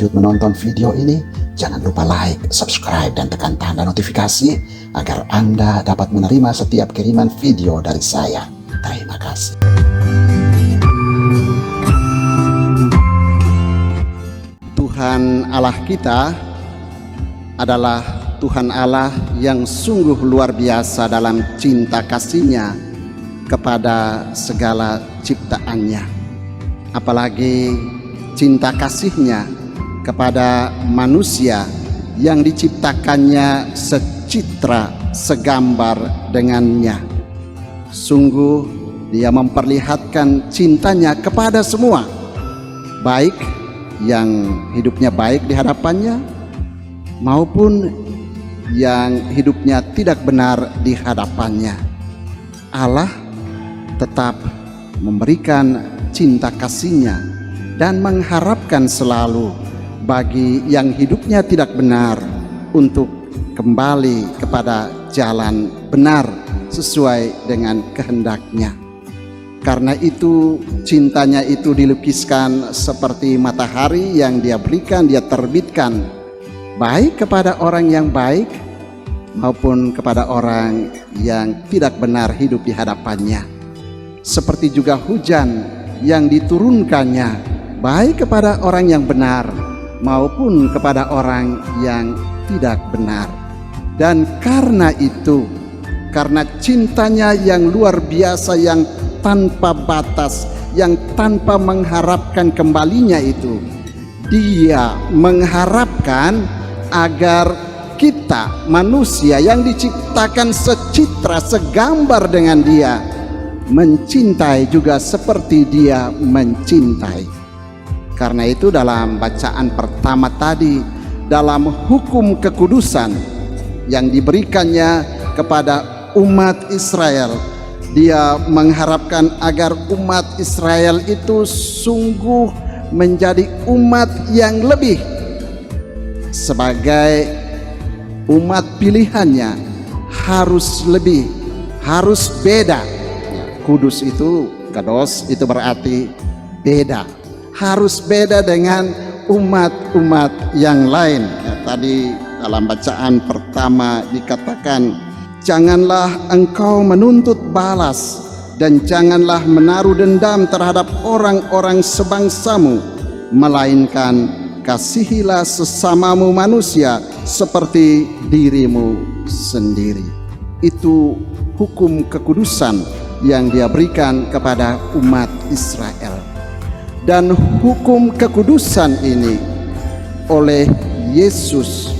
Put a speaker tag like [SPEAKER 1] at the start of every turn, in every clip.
[SPEAKER 1] lanjut menonton video ini, jangan lupa like, subscribe, dan tekan tanda notifikasi agar Anda dapat menerima setiap kiriman video dari saya. Terima kasih.
[SPEAKER 2] Tuhan Allah kita adalah Tuhan Allah yang sungguh luar biasa dalam cinta kasih-Nya kepada segala ciptaannya. Apalagi cinta kasih-Nya kepada manusia yang diciptakannya secitra segambar dengannya. Sungguh Dia memperlihatkan cintanya kepada semua, baik yang hidupnya baik di hadapannya maupun yang hidupnya tidak benar di hadapannya. Allah tetap memberikan cinta kasih-Nya dan mengharapkan selalu bagi yang hidupnya tidak benar untuk kembali kepada jalan benar sesuai dengan kehendak-Nya. Karena itu cintanya itu dilukiskan seperti matahari yang Dia berikan, Dia terbitkan baik kepada orang yang baik maupun kepada orang yang tidak benar hidup di hadapannya. Seperti juga hujan yang diturunkannya baik kepada orang yang benar maupun kepada orang yang tidak benar. Dan karena itu, karena cintanya yang luar biasa, yang tanpa batas, yang tanpa mengharapkan kembalinya itu, Dia mengharapkan agar kita manusia yang diciptakan secitra segambar dengan Dia mencintai juga seperti Dia mencintai. Karena itu dalam bacaan pertama tadi, dalam hukum kekudusan yang diberikannya kepada umat Israel, Dia mengharapkan agar umat Israel itu sungguh menjadi umat yang lebih. Sebagai umat pilihannya harus lebih, harus beda. Kudus itu, kados itu berarti beda. Harus beda dengan umat-umat yang lain. Tadi dalam bacaan pertama dikatakan, janganlah engkau menuntut balas dan janganlah menaruh dendam terhadap orang-orang sebangsamu, melainkan kasihilah sesamamu manusia seperti dirimu sendiri. Itu hukum kekudusan yang Dia berikan kepada umat Israel. Dan hukum kekudusan ini oleh Yesus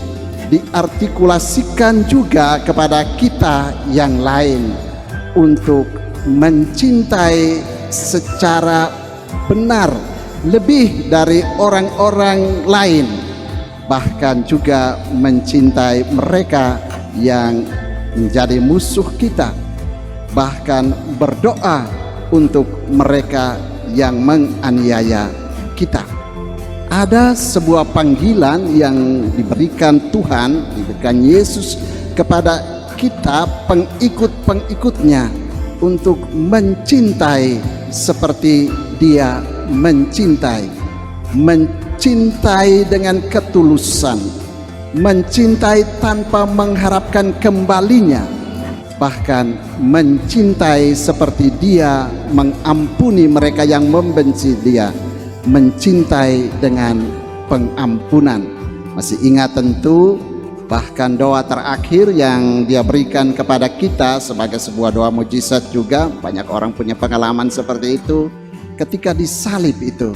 [SPEAKER 2] diartikulasikan juga kepada kita yang lain untuk mencintai secara benar lebih dari orang-orang lain, bahkan juga mencintai mereka yang menjadi musuh kita, bahkan berdoa untuk mereka yang menganiaya kita. Ada sebuah panggilan yang diberikan Tuhan, diberikan Yesus kepada kita pengikut-pengikutnya untuk mencintai seperti Dia mencintai. Mencintai dengan ketulusan, mencintai tanpa mengharapkan kembalinya, bahkan mencintai seperti Dia mengampuni mereka yang membenci Dia, mencintai dengan pengampunan. Masih ingat tentu bahkan doa terakhir yang Dia berikan kepada kita sebagai sebuah doa mujizat juga. Banyak orang punya pengalaman seperti itu. Ketika disalib itu,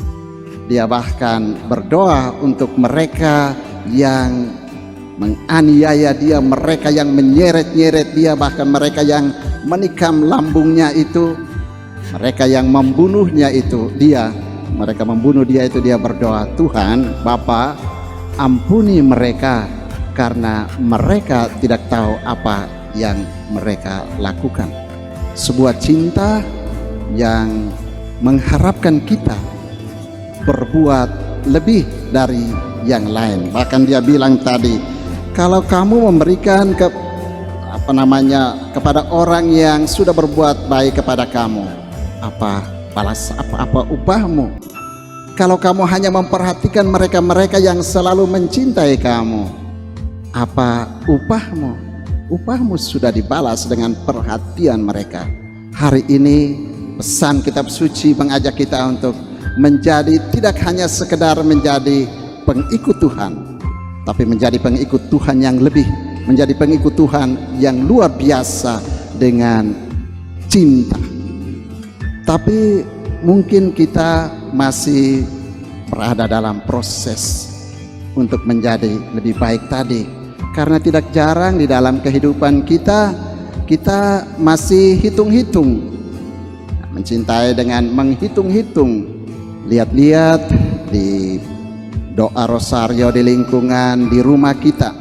[SPEAKER 2] Dia bahkan berdoa untuk mereka yang menganiaya Dia, mereka yang menyeret-nyeret Dia, bahkan mereka yang menikam lambungnya itu, mereka yang membunuhnya itu, mereka membunuh Dia itu, Dia berdoa, Tuhan Bapa, ampuni mereka karena mereka tidak tahu apa yang mereka lakukan. Sebuah cinta yang mengharapkan kita berbuat lebih dari yang lain. Bahkan Dia bilang tadi, kalau kamu memberikan kepada orang yang sudah berbuat baik kepada kamu, apa upahmu? Kalau kamu hanya memperhatikan mereka-mereka yang selalu mencintai kamu, apa upahmu? Upahmu sudah dibalas dengan perhatian mereka. Hari ini pesan kitab suci mengajak kita untuk menjadi tidak hanya sekedar menjadi pengikut Tuhan, tapi menjadi pengikut Tuhan yang lebih, menjadi pengikut Tuhan yang luar biasa dengan cinta. Tapi mungkin kita masih berada dalam proses untuk menjadi lebih baik tadi, karena tidak jarang di dalam kehidupan kita masih hitung-hitung, mencintai dengan menghitung-hitung. Lihat-lihat di doa rosario di lingkungan di rumah kita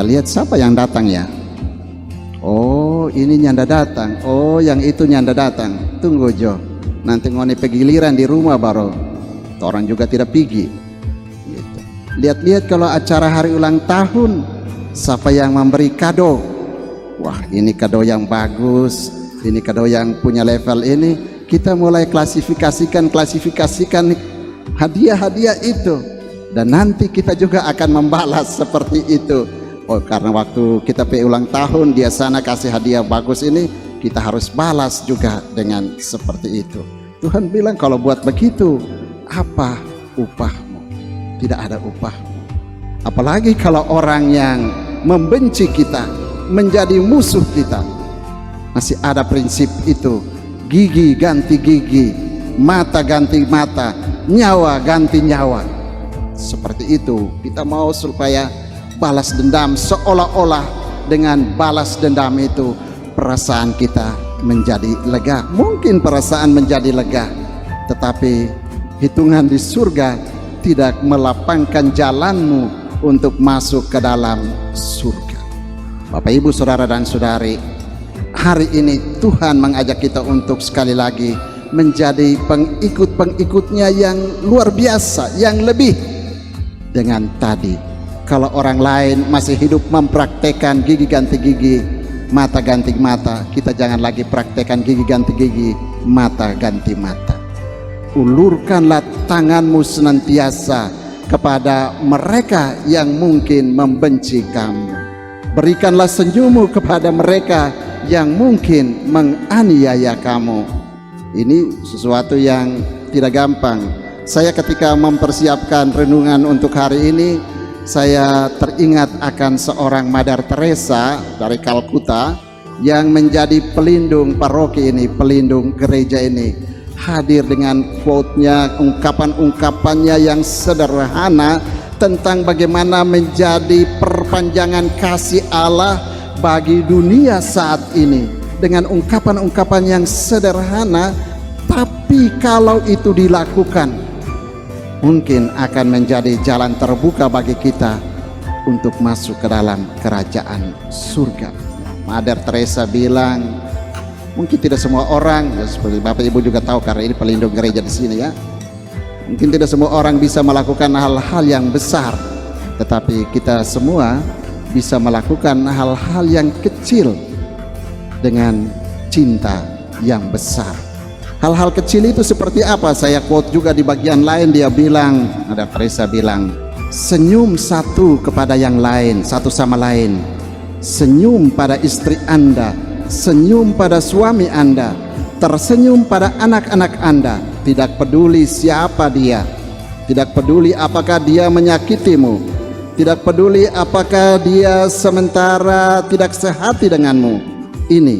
[SPEAKER 2] lihat siapa yang datang ya. Oh, ini nyanda datang, oh yang itu nyanda datang. Tunggu Jo, nanti ngoni pegiliran di rumah baru orang juga tidak pergi gitu. Lihat-lihat kalau acara hari ulang tahun, siapa yang memberi kado. Wah, ini kado yang bagus, ini kado yang punya level ini. Kita mulai klasifikasikan hadiah-hadiah itu, dan nanti kita juga akan membalas seperti itu. Oh, karena waktu kita ulang tahun dia sana kasih hadiah bagus ini, kita harus balas juga dengan seperti itu. Tuhan bilang kalau buat begitu, apa upahmu? Tidak ada upahmu. Apalagi kalau orang yang membenci kita, menjadi musuh kita, masih ada prinsip itu. Gigi ganti gigi, mata ganti mata, nyawa ganti nyawa. Seperti itu kita mau supaya balas dendam, seolah-olah dengan balas dendam itu perasaan kita menjadi lega. Mungkin perasaan menjadi lega, tetapi hitungan di surga tidak melapangkan jalanmu untuk masuk ke dalam surga. Bapak, Ibu, Saudara dan Saudari, hari ini Tuhan mengajak kita untuk sekali lagi menjadi pengikut-pengikutnya yang luar biasa, yang lebih. Dengan tadi, kalau orang lain masih hidup mempraktekkan gigi ganti gigi, mata ganti mata, kita jangan lagi praktekkan gigi ganti gigi, mata ganti mata. Ulurkanlah tanganmu senantiasa kepada mereka yang mungkin membenci kamu. Berikanlah senyummu kepada mereka yang mungkin menganiaya kamu. Ini sesuatu yang tidak gampang. Saya ketika mempersiapkan renungan untuk hari ini, saya teringat akan seorang Mother Teresa dari Kalkuta yang menjadi pelindung paroki ini, pelindung gereja ini. Hadir dengan quote-nya, ungkapan-ungkapannya yang sederhana tentang bagaimana menjadi perpanjangan kasih Allah bagi dunia saat ini, dengan ungkapan-ungkapan yang sederhana, tapi kalau itu dilakukan mungkin akan menjadi jalan terbuka bagi kita untuk masuk ke dalam kerajaan surga. Mother Teresa bilang, mungkin tidak semua orang, seperti Bapak Ibu juga tahu karena ini pelindung gereja di sini ya, mungkin tidak semua orang bisa melakukan hal-hal yang besar, tetapi kita semua bisa melakukan hal-hal yang kecil dengan cinta yang besar. Hal-hal kecil itu seperti apa? Saya quote juga di bagian lain, dia bilang, ada Teresa bilang, senyum satu kepada yang lain, satu sama lain. Senyum pada istri Anda, senyum pada suami Anda, tersenyum pada anak-anak Anda. Tidak peduli siapa dia, tidak peduli apakah dia menyakitimu, tidak peduli apakah dia sementara tidak sehati denganmu. Ini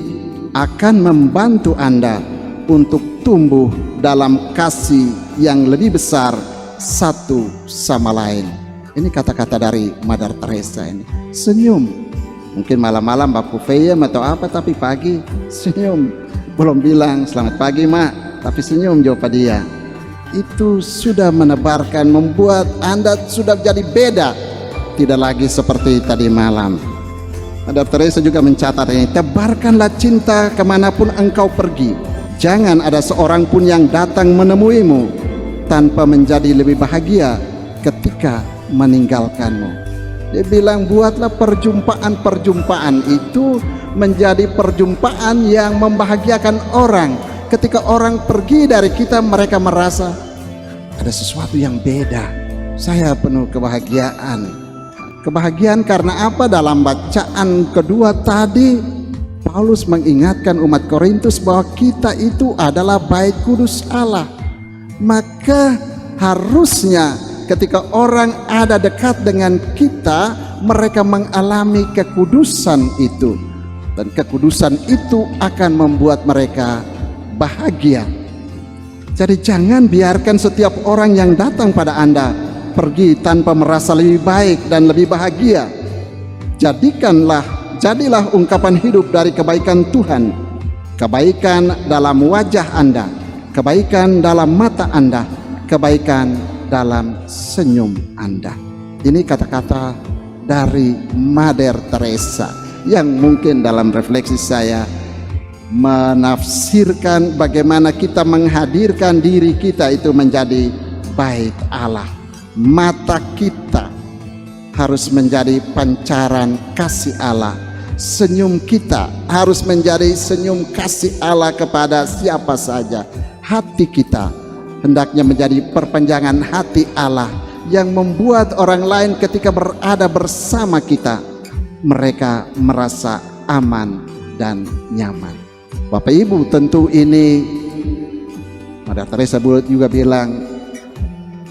[SPEAKER 2] akan membantu Anda untuk tumbuh dalam kasih yang lebih besar satu sama lain. Ini kata-kata dari Mother Teresa ini. Senyum, mungkin malam-malam baku peyem atau apa, tapi pagi senyum. Belum bilang selamat pagi mak, tapi senyum jawab dia. Itu sudah menebarkan, membuat Anda sudah jadi beda, tidak lagi seperti tadi malam. Mother Teresa juga mencatat ini, tebarkanlah cinta kemanapun engkau pergi. Jangan ada seorang pun yang datang menemuimu tanpa menjadi lebih bahagia ketika meninggalkanmu. Dia bilang, buatlah perjumpaan-perjumpaan itu menjadi perjumpaan yang membahagiakan orang. Ketika orang pergi dari kita, mereka merasa, ada sesuatu yang beda. Saya penuh kebahagiaan. Kebahagiaan karena apa? Dalam bacaan kedua tadi, Paulus mengingatkan umat Korintus bahwa kita itu adalah bait kudus Allah. Maka harusnya ketika orang ada dekat dengan kita, mereka mengalami kekudusan itu. Dan kekudusan itu akan membuat mereka bahagia. Jadi jangan biarkan setiap orang yang datang pada Anda pergi tanpa merasa lebih baik dan lebih bahagia. Jadilah ungkapan hidup dari kebaikan Tuhan. Kebaikan dalam wajah Anda, kebaikan dalam mata Anda, kebaikan dalam senyum Anda. Ini kata-kata dari Mother Teresa yang mungkin dalam refleksi saya menafsirkan bagaimana kita menghadirkan diri kita itu menjadi bait Allah. Mata kita harus menjadi pancaran kasih Allah. Senyum kita harus menjadi senyum kasih Allah kepada siapa saja. Hati kita hendaknya menjadi perpanjangan hati Allah yang membuat orang lain ketika berada bersama kita, mereka merasa aman dan nyaman. Bapak Ibu, tentu ini Mother Teresa juga bilang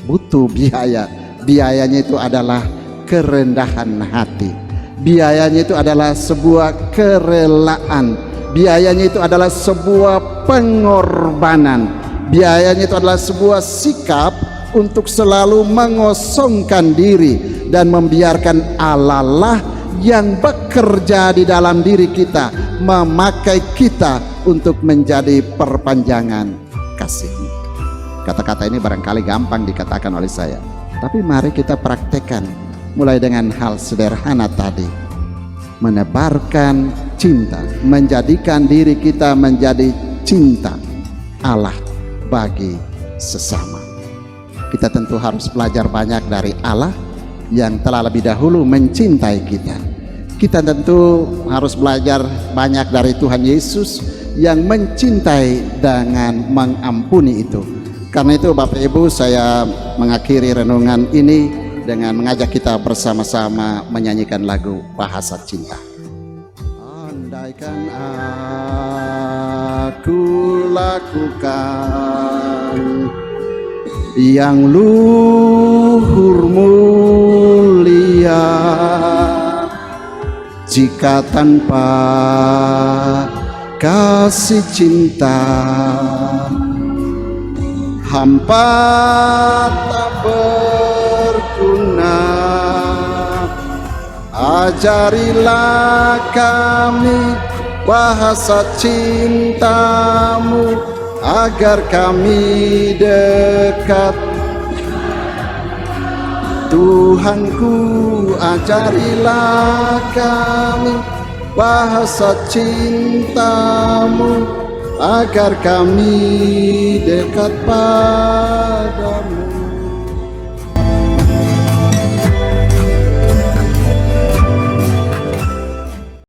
[SPEAKER 2] butuh biaya. Biayanya itu adalah kerendahan hati. Biayanya itu adalah sebuah kerelaan. Biayanya itu adalah sebuah pengorbanan. Biayanya itu adalah sebuah sikap untuk selalu mengosongkan diri dan membiarkan Allah lah yang bekerja di dalam diri kita, memakai kita untuk menjadi perpanjangan kasih-Nya. Kata-kata ini barangkali gampang dikatakan oleh saya, tapi mari kita praktekkan mulai dengan hal sederhana tadi. Menebarkan cinta, menjadikan diri kita menjadi cinta Allah bagi sesama. Kita tentu harus belajar banyak dari Allah yang telah lebih dahulu mencintai kita. Kita tentu harus belajar banyak dari Tuhan Yesus yang mencintai dengan mengampuni itu. Karena itu Bapak Ibu, saya mengakhiri renungan ini dengan mengajak kita bersama-sama menyanyikan lagu Bahasa Cinta. Andaikan aku lakukan yang luhur mulia, jika tanpa kasih cinta hampa tak berguna. Ajarilah kami bahasa cintamu agar kami dekat. Tuhanku, ajarilah kami bahasa cintamu agar kami dekat padamu.